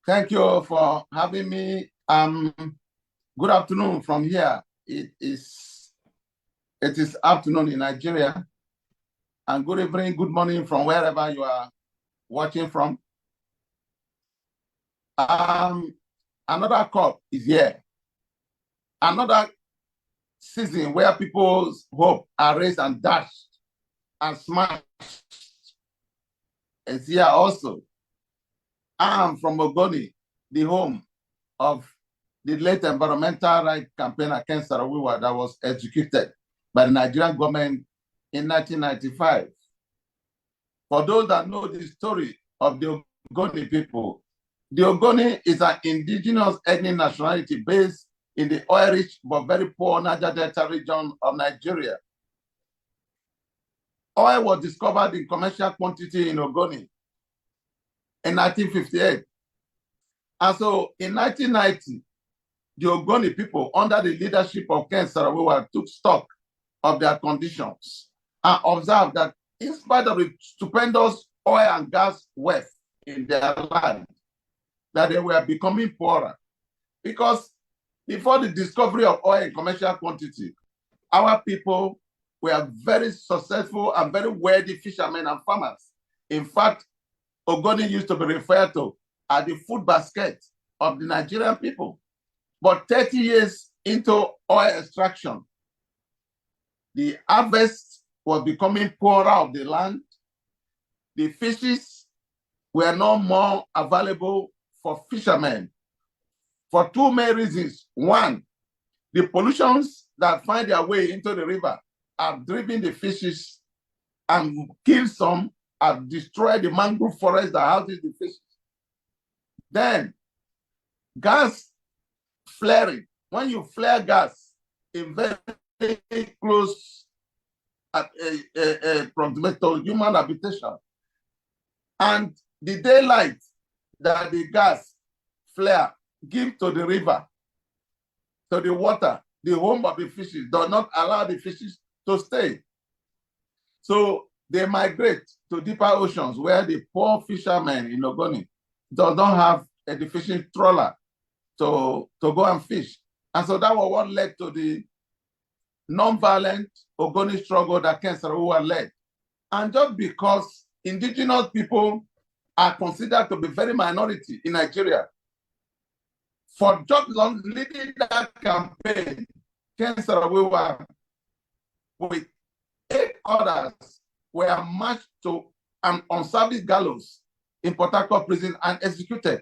Thank you for having me. Good afternoon from here. It is afternoon in Nigeria, and good evening, good morning from wherever you are watching from. Another COP is here. Another season where people's hope are raised and dashed and smashed is here also. I'm from Ogoni, the home of the late environmental rights campaign against Sarawiwa that was executed by the Nigerian government in 1995. For those that know the story of the Ogoni people, the Ogoni is an indigenous ethnic nationality based in the oil-rich but very poor Niger Delta region of Nigeria. Oil was discovered in commercial quantity in Ogoni in 1958. And so in 1990, the Ogoni people, under the leadership of Ken Sarawiwa, took stock of their conditions and observed that in spite of the stupendous oil and gas wealth in their land, that they were becoming poorer. Because before the discovery of oil in commercial quantity, our people were very successful and very wealthy fishermen and farmers. In fact, Ogoni used to be referred to as the food basket of the Nigerian people. But 30 years into oil extraction, the harvest was becoming poorer of the land. The fishes were no more available for fishermen for two main reasons. One, the pollutions that find their way into the river have driven the fishes and killed some, have destroyed the mangrove forest that houses the fishes. Then, gas flaring. When you flare gas in very close proximity to human habitation, and the daylight that the gas flare give to the river, to the water, the home of the fishes, does not allow the fishes to stay. So they migrate to deeper oceans where the poor fishermen in Ogoni does not have a fishing trawler to go and fish. And so that was what led to the non-violent Ogoni struggle that Ken Sarawiwa led. And just because indigenous people are considered to be very minority in Nigeria, for just long leading that campaign, Ken Sarawiwa with 8 others were marched to an unserviced gallows in Port Harcourt prison and executed.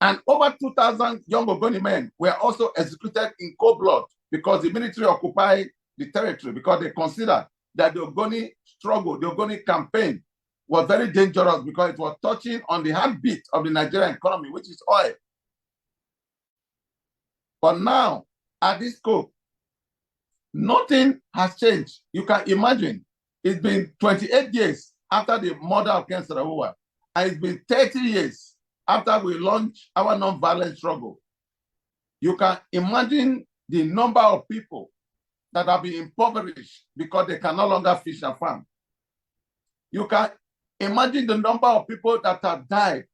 And over 2,000 young Ogoni men were also executed in cold blood because the military occupied the territory, because they considered that the Ogoni struggle, the Ogoni campaign was very dangerous because it was touching on the heartbeat of the Nigerian economy, which is oil. But now, at this scope, nothing has changed. You can imagine, it's been 28 years after the murder of Ken Sarawiwa, and it's been 30 years after we launched our non-violent struggle. You can imagine the number of people that have been impoverished because they can no longer fish and farm. You can imagine the number of people that have died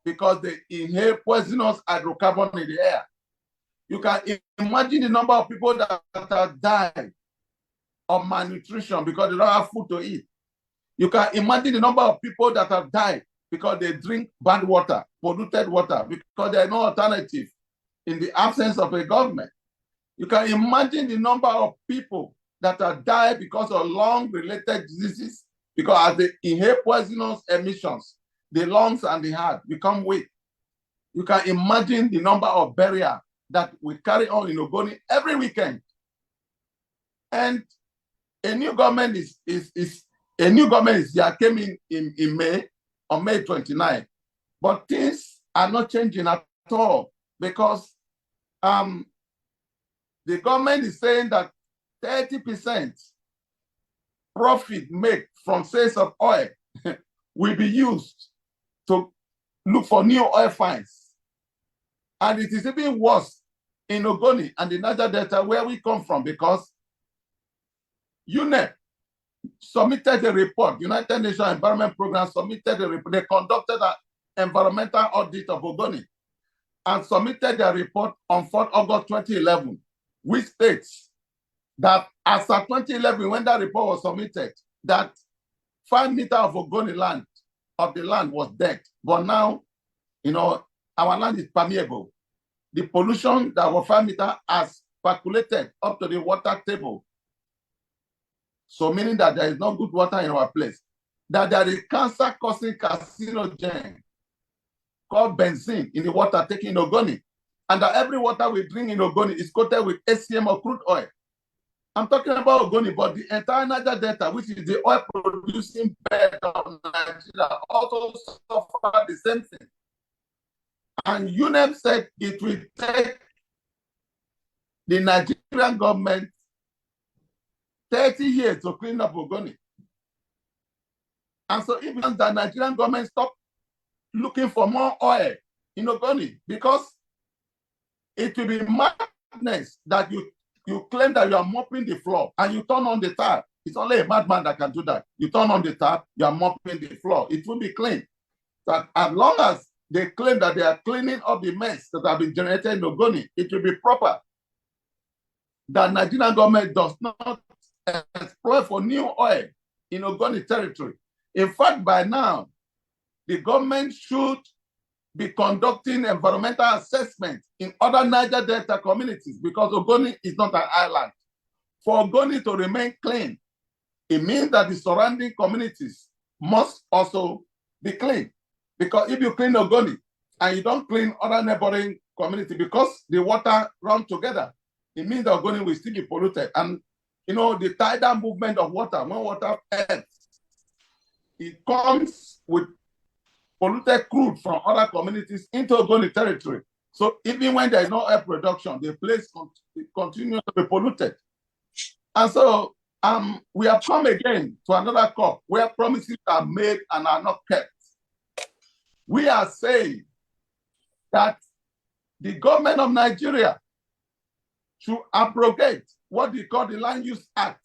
because they inhale poisonous hydrocarbon in the air. You can imagine the number of people that have died of malnutrition because they don't have food to eat. You can imagine the number of people that have died because they drink bad water, polluted water, because there are no alternative in the absence of a government. You can imagine the number of people that have died because of lung-related diseases, because as they inhale poisonous emissions, the lungs and the heart become weak. You can imagine the number of burials that we carry on in Ogoni every weekend. And a new government came in May, on May 29. But things are not changing at all because the government is saying that 30% profit made from sales of oil will be used to look for new oil finds. And it is even worse in Ogoni and the Niger Delta where we come from, because UNEP submitted a report, United Nations Environment Program submitted a report. They conducted environmental audit of Ogoni and submitted their report on 4th August 2011, which states that as of 2011, when that report was submitted, that 5 meters of Ogoni land, of the land was dead. But now, our land is permeable. The pollution that was 5 meters has percolated up to the water table. So meaning that there is no good water in our place. That there is cancer-causing carcinogen called benzene in the water taken in Ogoni. And that every water we drink in Ogoni is coated with ACM or crude oil. I'm talking about Ogoni, but the entire Niger Delta, which is the oil-producing bed of Nigeria, also suffer the same thing. And UNEP said it will take the Nigerian government 30 years to clean up Ogoni. And so even the Nigerian government stopped looking for more oil in Ogoni, because it will be madness that you claim that you are mopping the floor and you turn on the tap. It's only a madman that can do that. You turn on the tap, you are mopping the floor. It will be clean. But as long as they claim that they are cleaning up the mess that have been generated in Ogoni, it will be proper. The Nigerian government does not explore for new oil in Ogoni territory. In fact, by now, the government should be conducting environmental assessment in other Niger Delta communities, because Ogoni is not an island. For Ogoni to remain clean, it means that the surrounding communities must also be clean. Because if you clean Ogoni and you don't clean other neighboring communities, because the water runs together, it means that Ogoni will still be polluted. And the tidal movement of water, when water ends, it comes with polluted crude from other communities into Ogoni territory. So even when there is no air production, the place continues to be polluted. And so we have come again to another COP where promises are made and are not kept. We are saying that the government of Nigeria should abrogate what they call the Land Use Act.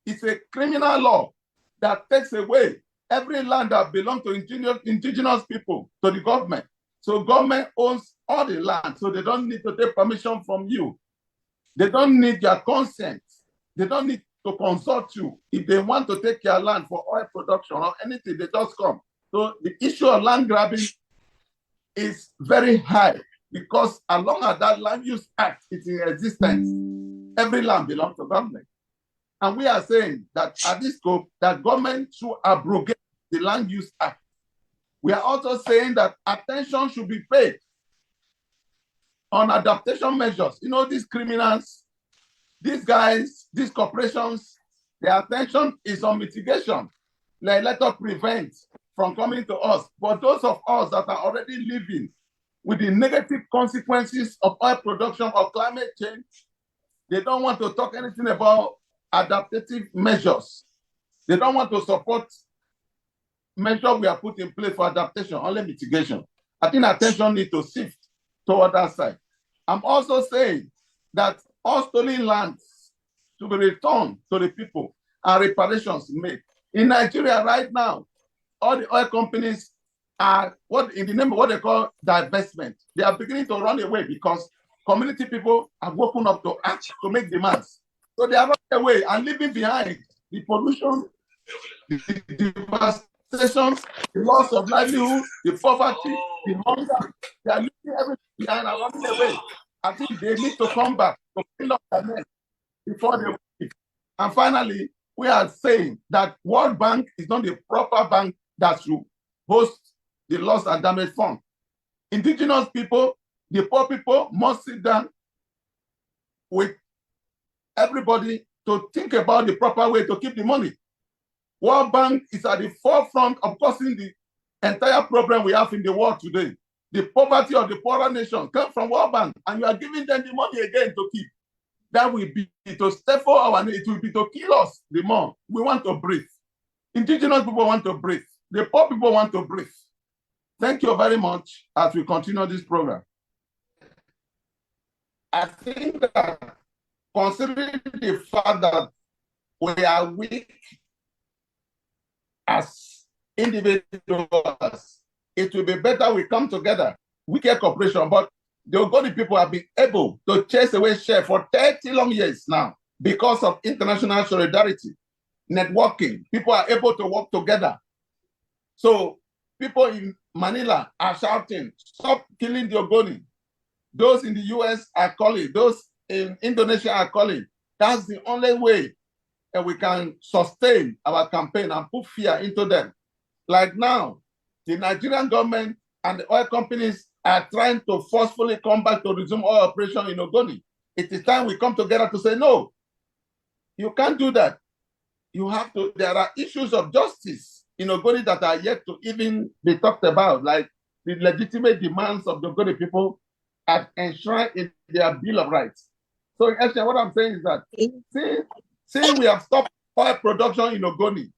It's a criminal law that takes away every land that belongs to indigenous people to the government. So government owns all the land, so they don't need to take permission from you. They don't need your consent. They don't need to consult you. If they want to take your land for oil production or anything, they just come. So the issue of land grabbing is very high, because as long as that Land Use Act is in existence, every land belongs to government. And we are saying that at this scope, that government should abrogate the Land Use Act. We are also saying that attention should be paid on adaptation measures. These criminals, these guys, these corporations, their attention is on mitigation. Let us prevent from coming to us. But those of us that are already living with the negative consequences of oil production or climate change, they don't want to talk anything about adaptive measures. They don't want to support measures we have put in place for adaptation, only mitigation. I think attention needs to shift toward that side. I'm also saying that all stolen lands to be returned to the people and reparations made. In Nigeria right now, all the oil companies are, in the name of what they call divestment, they are beginning to run away because community people have woken up to act, to make demands. So they are running away and leaving behind the pollution, the devastation, the loss of livelihood, the poverty, the hunger. They are leaving everything behind and running away. I think they need to come back to clean up their mess before they leave. And finally, we are saying that World Bank is not the proper bank that should host the loss and damage fund. Indigenous people, the poor people, must sit down with everybody to think about the proper way to keep the money. World Bank is at the forefront of causing the entire problem we have in the world today. The poverty of the poorer nations comes from World Bank, and you are giving them the money again to keep. That will be to step for our need. It will be to kill us the more. We want to breathe. Indigenous people want to breathe. The poor people want to breathe. Thank you very much as we continue this program. I think that considering the fact that we are weak as individuals it will be better we come together. We get cooperation, but the Ogoni people have been able to chase away share for 30 long years now because of international solidarity, networking. People are able to work together. So people in Manila are shouting, stop killing the Ogoni. Those in the US are calling, those in Indonesia are calling. That's the only way that we can sustain our campaign and put fear into them. Like now, the Nigerian government and the oil companies are trying to forcefully come back to resume oil operation in Ogoni. It is time we come together to say, no, you can't do that. You have to, there are issues of justice in Ogoni that are yet to even be talked about, like the legitimate demands of the Ogoni people are enshrined in their Bill of Rights. So actually what I'm saying is that, see we have stopped oil production in Ogoni,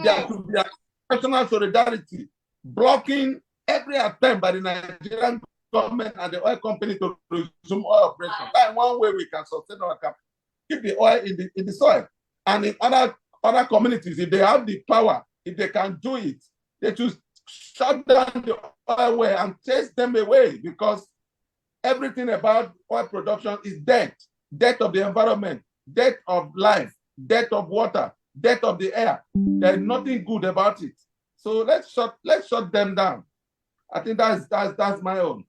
there should be a national solidarity blocking every attempt by the Nigerian government and the oil company to resume oil operation. That's one way we can sustain our campaign. Keep the oil in the soil. And in other communities, if they have the power, if they can do it, they should shut down the oil well and chase them away, because everything about oil production is death. Death of the environment, death of life, death of water, death of the air. There's nothing good about it. So let's shut them down. I think that's my own.